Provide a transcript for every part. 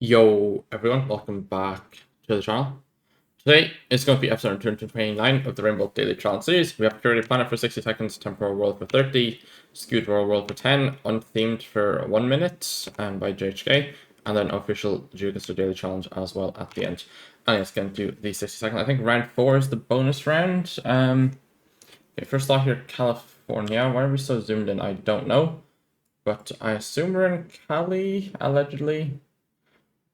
Yo, everyone, welcome back to the channel. Today is going to be episode 229 of the Rainbolt Daily Challenge series. We have Purity Planet for 60 seconds, Temporal World for 30, Skewed World for 10, Unthemed for 1 minute, by JHK, and then Official Geoguessr Daily Challenge as well at the end. And let's get into the 60 seconds. I think round 4 is the bonus round. Okay, first off here, California. Why are we so zoomed in? I don't know. But I assume we're in Cali, allegedly.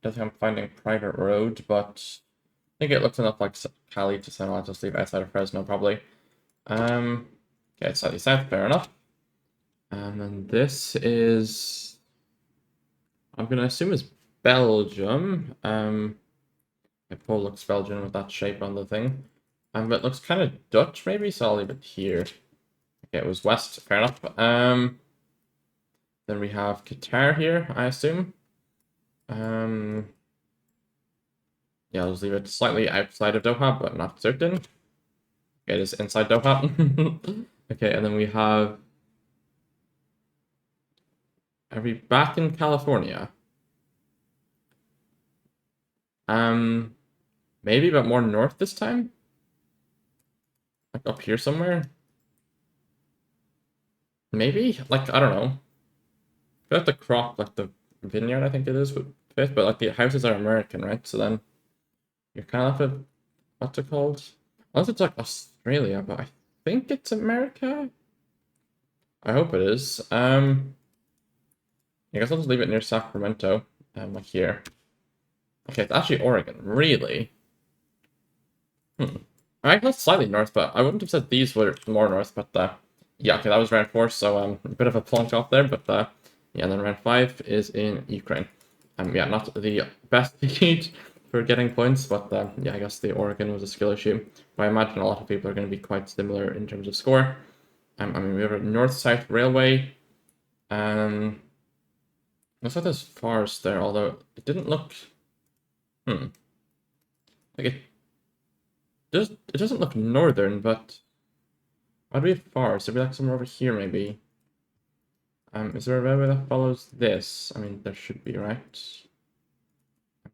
Don't think I'm finding private road, but I think it looks enough like Cali to send. I'll just leave outside of Fresno, probably. Okay, it's slightly south, fair enough. And then this is, I'm gonna assume is Belgium. My pole looks Belgian with that shape on the thing. But it looks kind of Dutch, maybe, so I'll leave it here. Okay, it was west, fair enough. Then we have Qatar here, I assume. Yeah, I'll just leave it slightly outside of Doha, but not certain. Okay, it is inside Doha. Okay, and then we have... Are we back in California? Maybe, but more north this time? Like up here somewhere? Maybe? Like, I don't know. I have to crop, like, the vineyard, I think it is, with fifth, but, like, the houses are American, right? So then you're kind of left with, what's it called? Unless it's, like, Australia, but I think it's America? I hope it is. I guess I'll just leave it near Sacramento, like here. Okay, it's actually Oregon. Really? Alright, that's slightly north, but I wouldn't have said these were more north, but yeah, okay, that was round 4, so a bit of a plonk off there, but yeah, and then round 5 is in Ukraine. Yeah, not the best seed for getting points, but yeah, I guess the Oregon was a skill issue. But I imagine a lot of people are going to be quite similar in terms of score. I mean, we have a north-south railway. Looks like there's forest there, although it didn't look... Like it doesn't look northern, but why do we have forest? It'd be like somewhere over here, maybe. Is there a railway that follows this? I mean, there should be, right? Just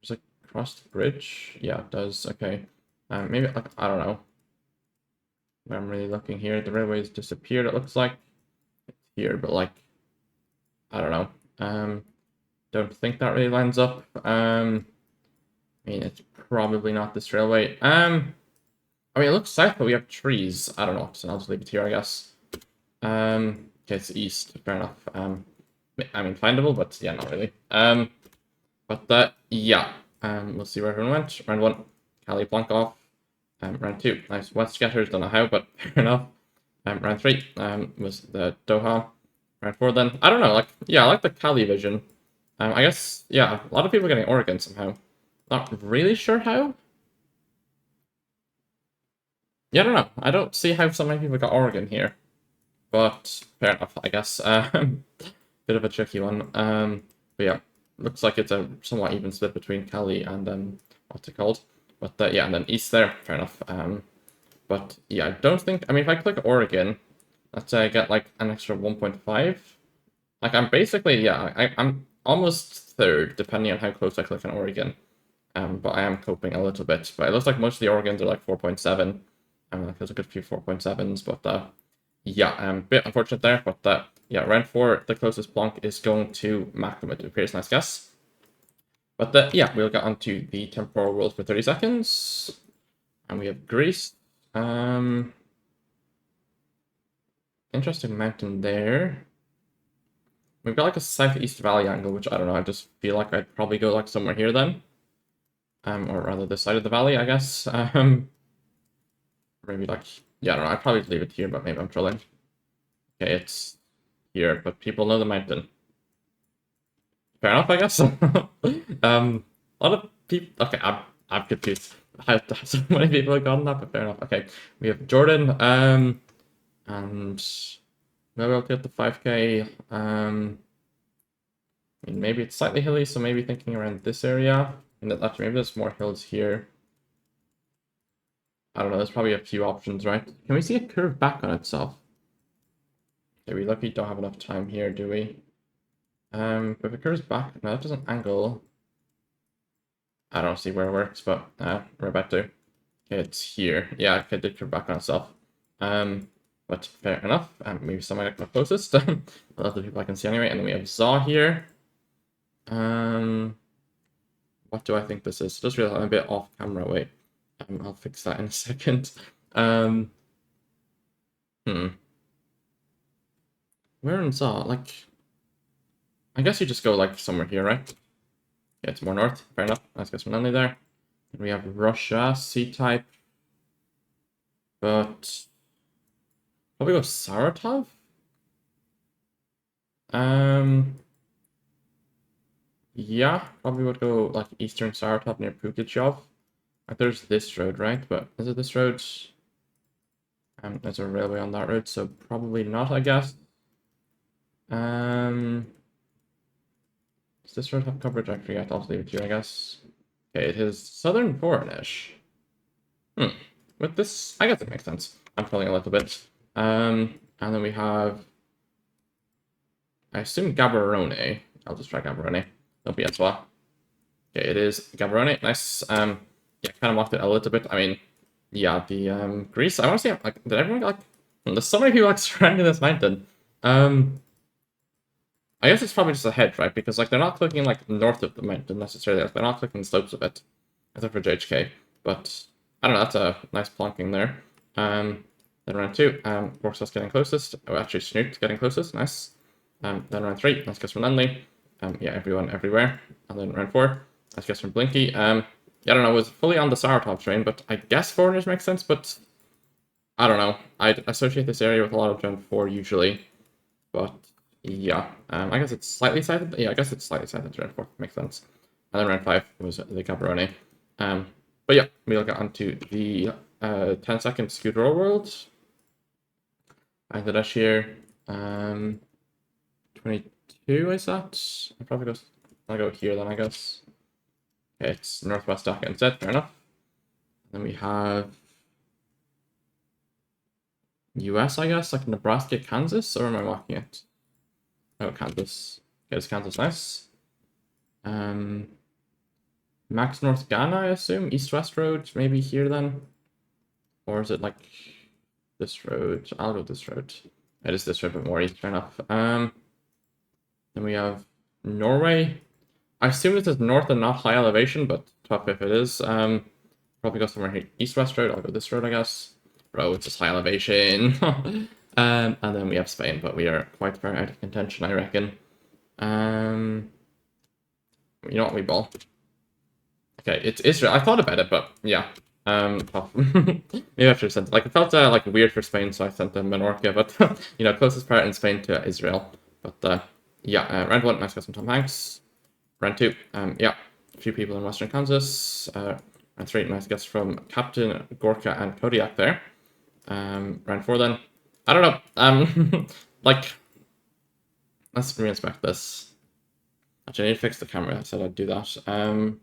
like cross the bridge? Yeah, it does. Okay. Maybe like I don't know. I'm really looking here. The railway's disappeared. It looks like it's here, but like I don't know. Don't think that really lines up. I mean, it's probably not this railway. I mean, it looks south, but we have trees. I don't know, so I'll just leave it here, I guess. Okay, it's east. Fair enough. I mean, findable, but yeah, not really. But yeah. We'll see where everyone went. Round 1, Cali Blankov. Round 2, nice West Getters. Don't know how, but fair enough. Round 3 was the Doha. Round 4 then. I don't know, like, yeah, I like the Cali vision. I guess, yeah, a lot of people are getting Oregon somehow. Not really sure how. Yeah, I don't know. I don't see how so many people got Oregon here. But fair enough, I guess. Bit of a tricky one. But yeah, looks like it's a somewhat even split between Cali and what's it called? But yeah, and then east there, fair enough. But yeah, I don't think. I mean, if I click Oregon, let's say I get like an extra 1.5. Like I'm basically I'm almost third, depending on how close I click on Oregon. But I am coping a little bit. But it looks like most of the Oregons are like 4.7. Like there's a good few 4.7s, but yeah, bit unfortunate there, but yeah, round 4, the closest plonk is going to Macklem. It appears, nice guess. But yeah, we'll get onto the temporal world for 30 seconds. And we have Greece. Interesting mountain there. We've got like a southeast valley angle, which I don't know, I just feel like I'd probably go like somewhere here then. Or rather this side of the valley, I guess. Maybe like, yeah, I don't know, I'd probably leave it here, but maybe I'm trolling. Okay, it's here, but people know the mountain. Fair enough, I guess. A lot of people. Okay, I'm confused. How so many people have gotten that, but fair enough. Okay, we have Jordan. And maybe I'll get the 5K. I mean, maybe it's slightly hilly, so maybe thinking around this area. And that actually, maybe there's more hills here. I don't know. There's probably a few options, right? Can we see it curve back on itself? Okay, we lucky don't have enough time here, do we? But if it curves back, no, that doesn't angle. I don't see where it works, but we're about to. It's here. Yeah, it did come back on itself. But fair enough. Maybe some might get closest. A lot of people I can see anyway. And then we have Zaw here. What do I think this is? Just realized I'm a bit off camera. Wait. I'll fix that in a second. Where in Zaw? Like, I guess you just go like somewhere here, right? Yeah, it's more north. Fair enough. Let's get some only there. And we have Russia, C-type. But probably go Saratov? Yeah, probably would go like eastern Saratov near Pugachev. Like, there's this road, right? But is it this road? There's a railway on that road, so probably not, I guess. Does this road have coverage? I forget. I'll leave it to you, I guess. Okay, it is southern foreignish. With this, I guess it makes sense. I'm pulling a little bit. And then we have, I assume Gaborone. I'll just try Gaborone. That'll be as well. Okay, it is Gaborone. Nice. Yeah, kind of mocked it a little bit. I mean, yeah, the Greece. I want to see, like, did everyone like? There's so many people like surrounding this mountain. I guess it's probably just a hedge, right? Because like they're not clicking like north of the mountain necessarily. Like, they're not clicking the slopes of it, except for JHK. But I don't know. That's a nice plonking there. Then round 2, Borxas getting closest. Oh, actually, Snoot getting closest. Nice. Then round 3, let's guess from Lenley. Yeah, everyone everywhere. And then round 4, let's guess from Blinky. Yeah, I don't know. It was fully on the Saratov train, but I guess foreigners make sense. But I don't know. I'd associate this area with a lot of round 4 usually. But yeah, I guess it's slightly sided. Yeah, I guess it's slightly sided to round 4. Makes sense. And then round 5 was the Gaborone. But yeah, we'll get onto the 10-second Scudero world. Bangladesh here. 22 is that? I'll go here then, I guess. Okay, it's Northwest Dhaka instead, fair enough. Then we have US, I guess, like Nebraska, Kansas, or am I marking it? Oh, Kansas. Okay, it's Kansas, nice. Max North Ghana, I assume? East-West road, maybe here then? Or is it like this road? I'll go this road. It is this road, but more east, fair enough. Then we have Norway. I assume this is north and not high elevation, but tough if it is. Probably go somewhere here. East-West road, I'll go this road, I guess. Bro, it's just high elevation. And then we have Spain, but we are quite far out of contention, I reckon. You know what, we ball. Okay, it's Israel. I thought about it, but yeah. Maybe I should have sent, like, it felt like weird for Spain, so I sent them Menorca, but you know, closest part in Spain to Israel. But yeah, round 1, nice got some Tom Hanks. Round 2, yeah, a few people in Western Kansas. Round 3, nice guess from Captain Gorka and Kodiak there. Round 4 then. I don't know. Like, let's reinspect this. Actually, I need to fix the camera. I said I'd do that. How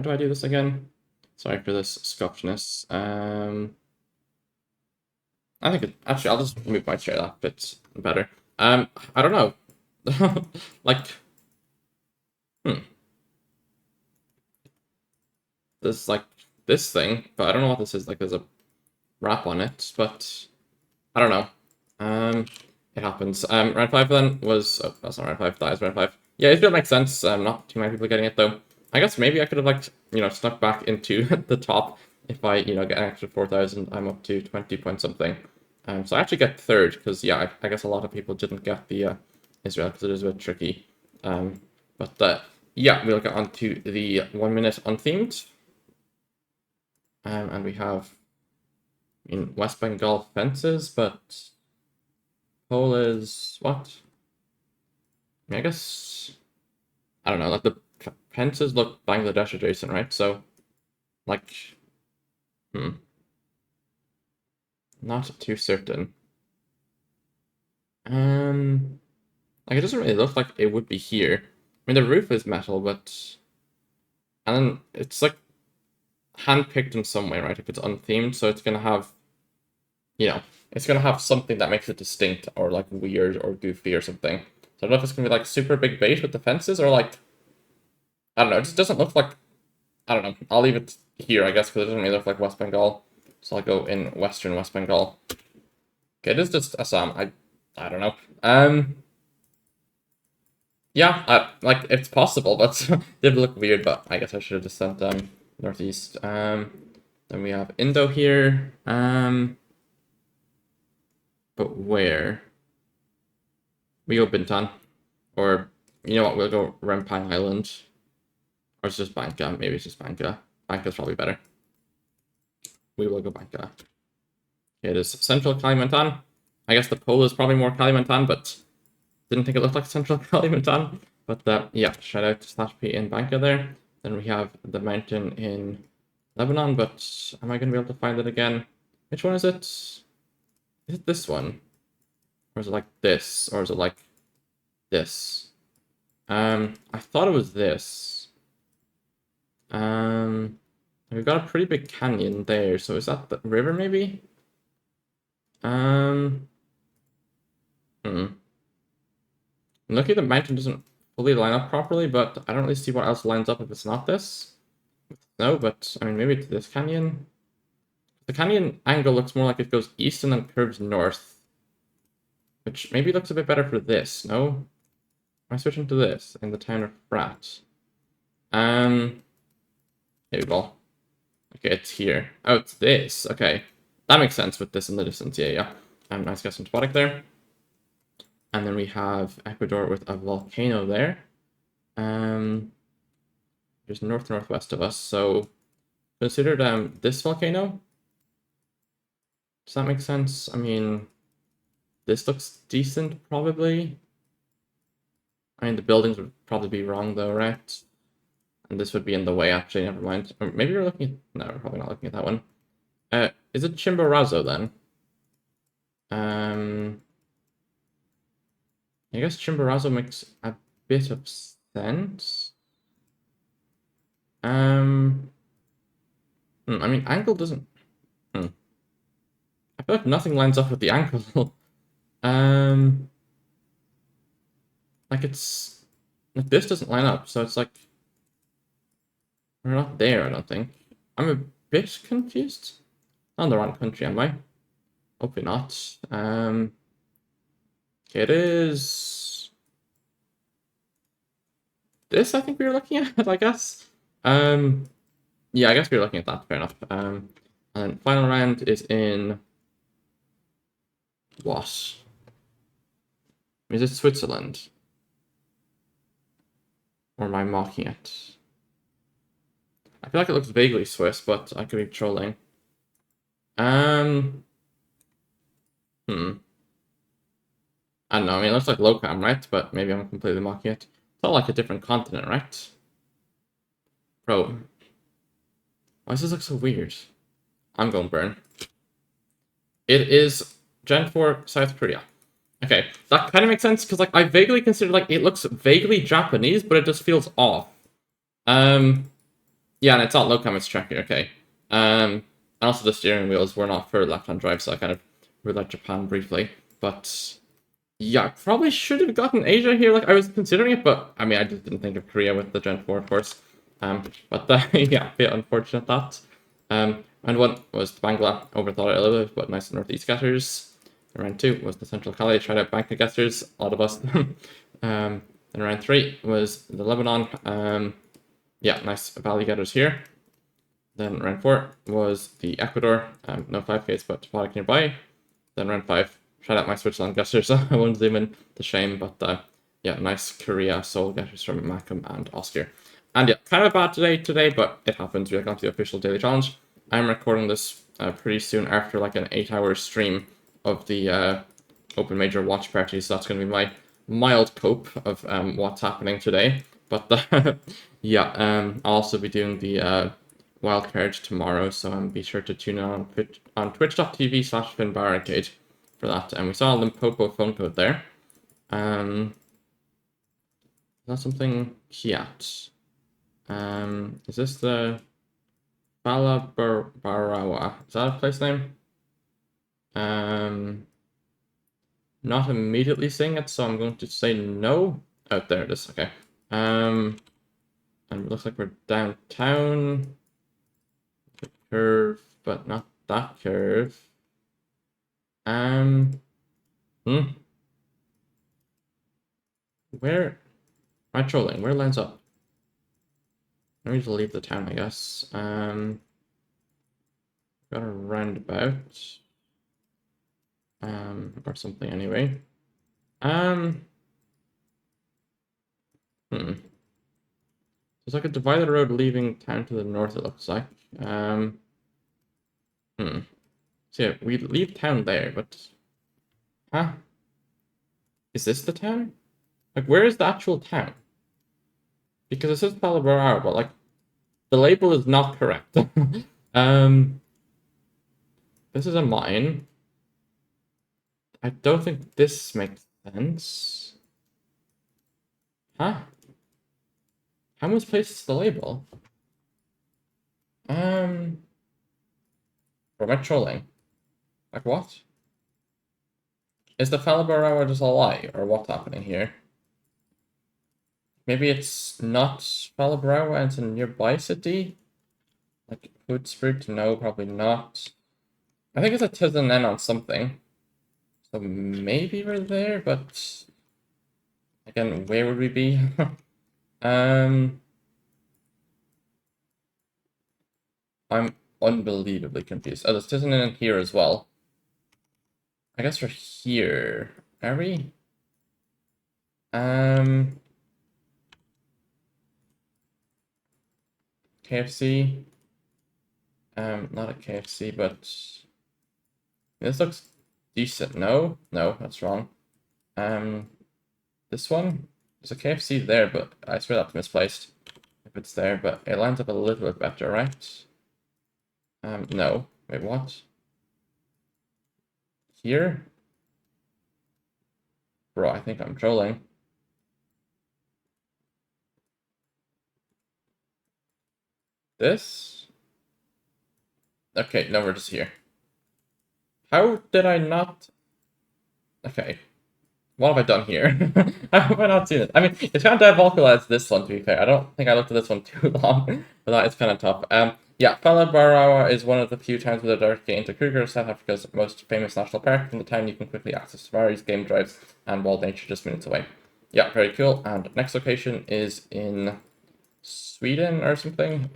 do I do this again? Sorry for this scuffness. I think actually I'll just move my chair that bit better. I don't know. Like, there's like this thing, but I don't know what this is. Like, there's a wrap on it, but I don't know. It happens. Round 5 then was, oh, that's not round 5, that is round 5. Yeah, it makes sense. Not too many people getting it though. I guess maybe I could have, like, you know, snuck back into the top if I, you know, get an extra 4,000. I'm up to 20 point something. So I actually get third because, yeah, I guess a lot of people didn't get the Israel because it is a bit tricky. But yeah, we'll get on to the 1 minute unthemed. And we have, I mean, West Bengal fences, but pole is what? I mean, I guess, I don't know, like the fences look Bangladesh adjacent, right? So, like, not too certain. Like, it doesn't really look like it would be here. I mean, the roof is metal, but, and then it's like hand-picked in some way, right? If it's unthemed, so it's gonna have, you know, it's gonna have something that makes it distinct or like weird or goofy or something. So I don't know if it's gonna be like super big bait with the fences or like, I don't know, it just doesn't look like I don't know. I'll leave it here, I guess, because it doesn't really look like West Bengal. So I'll go in Western West Bengal. Okay, it is just Assam. I don't know. Yeah, like it's possible, but it did look weird. But I guess I should have just sent northeast. Then we have Indo here. But where? We go Bintan, or you know what? We'll go Rempang Island, or it's just Bangka. Maybe it's just Bangka. Bangka's probably better. We will go Bangka. It is Central Kalimantan. I guess the pole is probably more Kalimantan, but didn't think it looked like Central Kalimantan. But yeah, shout out to Slash P in Bangka there. Then we have the mountain in Lebanon, but am I going to be able to find it again? Which one is it? Is it this one? Or is it like this? Or is it like this? I thought it was this. We've got a pretty big canyon there, so is that the river maybe? Lucky the mountain doesn't fully line up properly, but I don't really see what else lines up if it's not this. No, but I mean maybe it's this canyon. The canyon angle looks more like it goes east and then curves north. Which maybe looks a bit better for this, no? Am I switching to this in the town of Frat? Here we go. Okay, it's here. Oh, it's this. Okay. That makes sense with this in the distance. Yeah. Nice guess symptomatic there. And then we have Ecuador with a volcano there. Just northwest of us. So consider this volcano. Does that make sense? I mean, this looks decent, probably. I mean, the buildings would probably be wrong, though, right? And this would be in the way, actually. Never mind. Or maybe you're looking at... No, we're probably not looking at that one. Is it Chimborazo, then? I guess Chimborazo makes a bit of sense. I mean, angle doesn't... I feel like nothing lines up with the angle. Like it's... Like this doesn't line up, so it's like... We're not there, I don't think. I'm a bit confused. Not in the wrong country, am I? Hopefully not. Okay, it is... This, I think we were looking at, I guess. Yeah, I guess we were looking at that, fair enough. And then final round is in... What? Is it Switzerland? Or am I mocking it? I feel like it looks vaguely Swiss, but I could be trolling. I don't know, I mean, it looks like Locam, right? But maybe I'm completely mocking it. It's all like a different continent, right? Bro. Why does this look so weird? I'm going burn. It is Gen 4 South Korea. Okay, that kind of makes sense, because, like, I vaguely consider, like, it looks vaguely Japanese, but it just feels off. Yeah, and it's not Locam, it's Czech, okay. And also the steering wheels were not for left-hand drive, so I kind of ruled out Japan briefly. But yeah, I probably should have gotten Asia here. Like, I was considering it, but I mean, I just didn't think of Korea with the Gen 4, of course. But yeah, a bit unfortunate that. Round 1 was Bangla, overthought it a little bit, but nice northeast getters. And round 2 was the Central Kali, tried out Banka guessers, a lot of us. And round 3 was the Lebanon. Yeah, nice valley getters here. Then round 4 was the Ecuador, no 5Ks, but topodic nearby. Then round 5, shout out my Switzerland guessers. I won't zoom in, the shame, but yeah, nice Korea Seoul guessers from Malcolm and Oscar. And yeah, kind of bad today, but it happens. We are going to the official daily challenge. I'm recording this pretty soon after like an 8-hour stream of the Open Major watch party, so that's going to be my mild cope of what's happening today. But yeah, I'll also be doing the wildcard tomorrow, so be sure to tune in on twitch.tv/FinnBarricade for that. And we saw a Limpopo phone code there. Is that something? Kiat. Is this the Barawa? Is that a place name? Not immediately seeing it, so I'm going to say no. Oh, there it is. Okay. And it looks like we're downtown. Curve, but not that curve. Hmm. Where am I trolling? Where lines up? I need to leave the town, I guess. Got a roundabout. Or something anyway. Hmm. There's like a divided road leaving town to the north, it looks like. Hmm. So yeah, we leave town there, but huh? Is this the town? Like, where is the actual town? Because it says Palabra, but like the label is not correct. um, this is a mine. I don't think this makes sense. Huh? How misplaced is the label? Or am I trolling? Like what? Is the Falabarawa just a lie, or what's happening here? Maybe it's not Falabarawa and it's a nearby city? Like Hoodspruit? No, probably not. I think it's a Tizen N on something. So maybe we're there, but again, where would we be? I'm unbelievably confused. Oh, there's Tizen N in here as well. I guess we're here. Are we? KFC. Not a KFC, but this looks decent. No, that's wrong. This one, there's a KFC there, but I swear that's misplaced if it's there, but it lines up a little bit better, right? No. Wait, what? Here? Bro, I think I'm trolling. This? Okay, no, we're just here. How did I not... Okay. What have I done here? How have I not seen it? I mean, it's kind of diabolical as this one, to be fair. I don't think I looked at this one too long, but that is kind of tough. Yeah, Falabarawa is one of the few towns with a direct gate into Kruger, South Africa's most famous national park. From the town, you can quickly access safaris, game drives, and wild nature just minutes away. Yeah, very cool. And next location is in Sweden or something.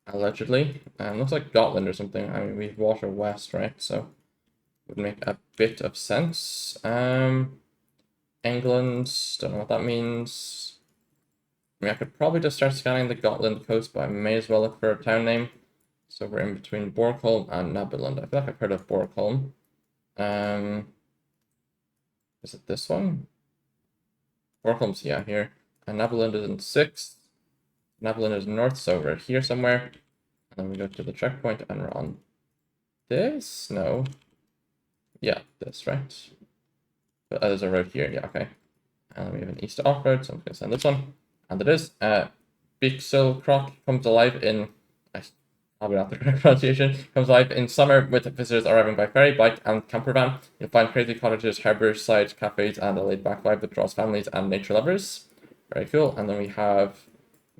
Allegedly. Looks like Gotland or something. I mean, we've water west, right? So would make a bit of sense. England, don't know what that means. I mean, I could probably just start scanning the Gotland coast, but I may as well look for a town name. So we're in between Borgholm and Nabelund. I feel like I've heard of Borgholm. Is it this one? Borgholm's, yeah, here. And Nabelund is in 6th. Nabelund is north, so we're here somewhere. And then we go to the checkpoint and we're on this? No. Yeah, this, right? But there's a road here, yeah, okay. And then we have an east off-road, so I'm gonna send this one. And it is. Bixel Croc comes alive in probably not the correct pronunciation, comes alive in summer with visitors arriving by ferry, bike, and camper van. You'll find crazy cottages, harborside cafes, and a laid-back vibe that draws families and nature lovers. Very cool. And then we have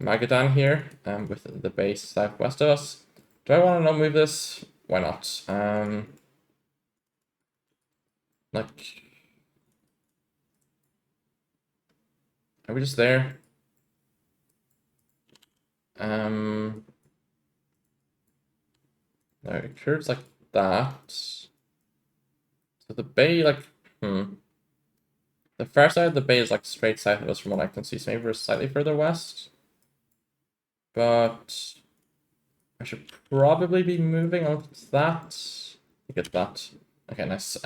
Magadan here, with the base southwest of us. Do I want to not move this? Why not? Like, are we just there? No, it curves like that. So the bay, like, the far side of the bay is like straight south of us from what I can see, so maybe we're slightly further west. But I should probably be moving on to that. Get that. Okay, nice.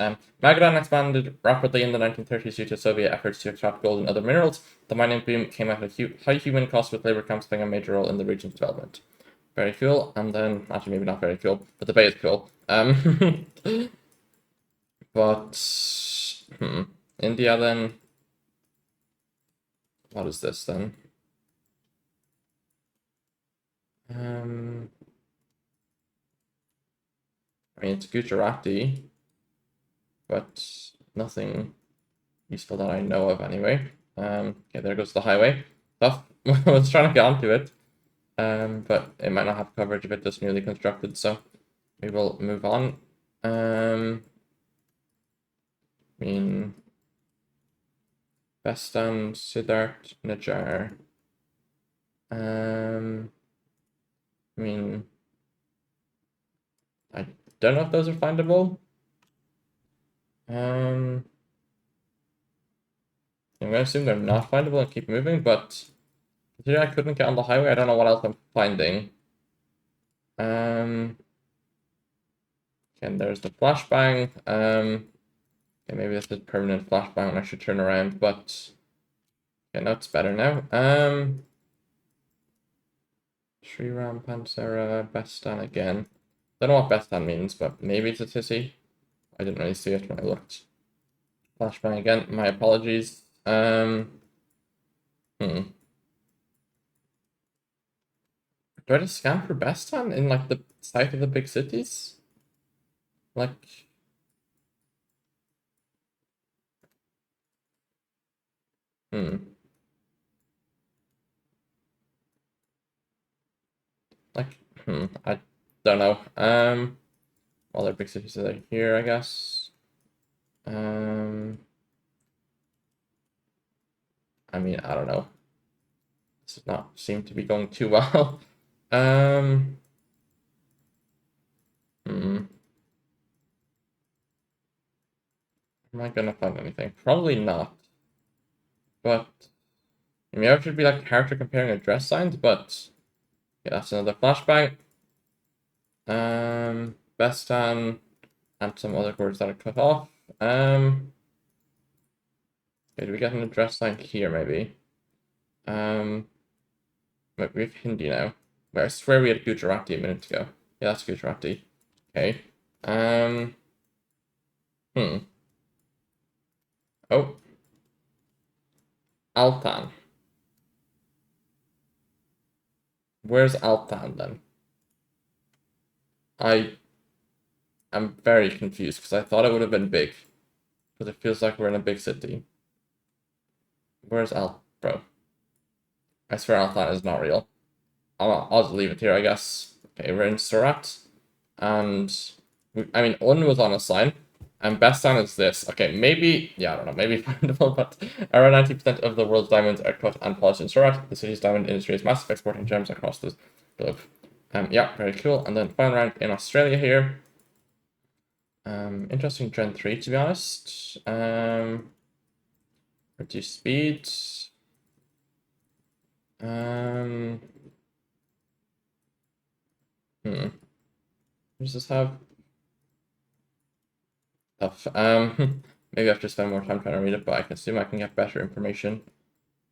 Magadan expanded rapidly in the 1930s due to Soviet efforts to extract gold and other minerals. The mining boom came at a high human cost, with labor camps playing a major role in the region's development. Very cool. And then, actually, maybe not very cool, but the bay is cool. But India then. What is this then? I mean, it's Gujarati, but nothing useful that I know of anyway. Okay, there goes the highway. Tough. I was trying to get onto it. But it might not have coverage if it's just newly constructed, so we will move on. I mean, Bestan, Siddharth, Najar. I mean, I don't know if those are findable. I'm gonna assume they're not findable and keep moving, but considering I couldn't get on the highway, I don't know what else I'm finding. And there's the flashbang. Okay, maybe this is permanent flashbang and I should turn around, but okay, no, it's better now. Shriram, Pansera, Bestan again. Don't know what Bestan means, but maybe it's a Tissy. I didn't really see it when I looked. Flashbang again, my apologies. Do I just scan for Bestan in like the south of the big cities? Like, like, I don't know. Other big cities are here, I guess. I mean, I don't know. This does not seem to be going too well. Am I gonna find anything? Probably not. But I mean, it should be like character comparing address signs, but yeah, that's another flashbang. Bestan and some other words that are cut off. Okay, do we get an address sign here maybe? Wait, we have Hindi now. Wait, I swear we had Gujarati a minute ago. Yeah, that's Gujarati. Okay. Oh. Altan. Where's Altan then? I am very confused because I thought it would have been big. Because it feels like we're in a big city. Where's bro? I swear Altan is not real. I'll just leave it here, I guess. Okay, we're in Surat. And, I mean, Un was on a sign. And Bestan is this. Okay, maybe, yeah, I don't know, maybe findable, but around 90% of the world's diamonds are cut and polished in Surat. The city's diamond industry is massive, exporting gems across the globe. Yeah, very cool. And then final round in Australia here. Interesting Gen 3, to be honest. Reduce speed. What does this have? Tough. Maybe I have to spend more time trying to read it, but I can assume I can get better information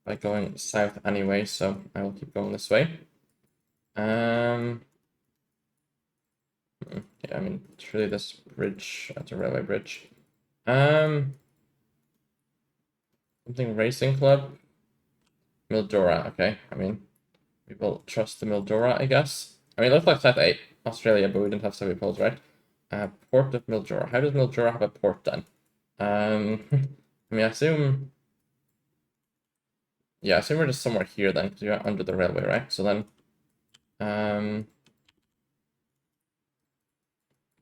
by going south anyway, so I will keep going this way. Yeah, I mean, it's really this bridge. That's a railway bridge. Something racing club. Mildura, okay. I mean, we will trust the Mildura, I guess. I mean, it looks like South 8, Australia, but we didn't have Surrey Poles, right? Port of Mildura. How does Mildura have a port then? I mean, I assume... Yeah, I assume we're just somewhere here then, because you're under the railway, right? So then...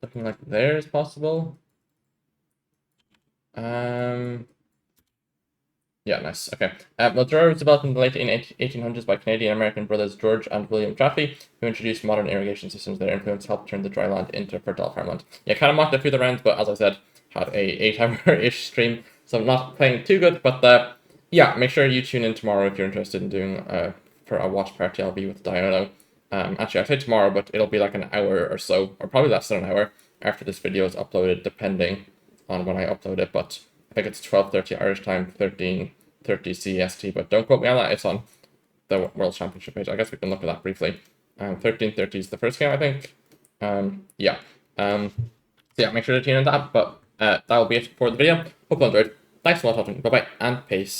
Looking like there is possible. Yeah, nice. Okay. Mildura was developed in the late 1800s by Canadian-American brothers George and William Chaffee, who introduced modern irrigation systems. Their influence helped turn the dry land into fertile farmland. Yeah, kind of mocked it through the rounds, but as I said, had a 8-hour-ish stream, so I'm not playing too good. But yeah, make sure you tune in tomorrow if you're interested in doing for a watch party. I'll be with Diana. Actually, I say tomorrow, but it'll be like an hour or so, or probably less than an hour after this video is uploaded, depending on when I upload it. But I think it's 12:30 Irish time, 13:30 CEST, but don't quote me on that. It's on the World Championship page. I guess we can look at that briefly. 13:30 is the first game, I think. Yeah. So yeah, make sure to tune in to that. But that will be it for the video. Hope you enjoyed. Thanks a lot for watching. Bye bye and peace.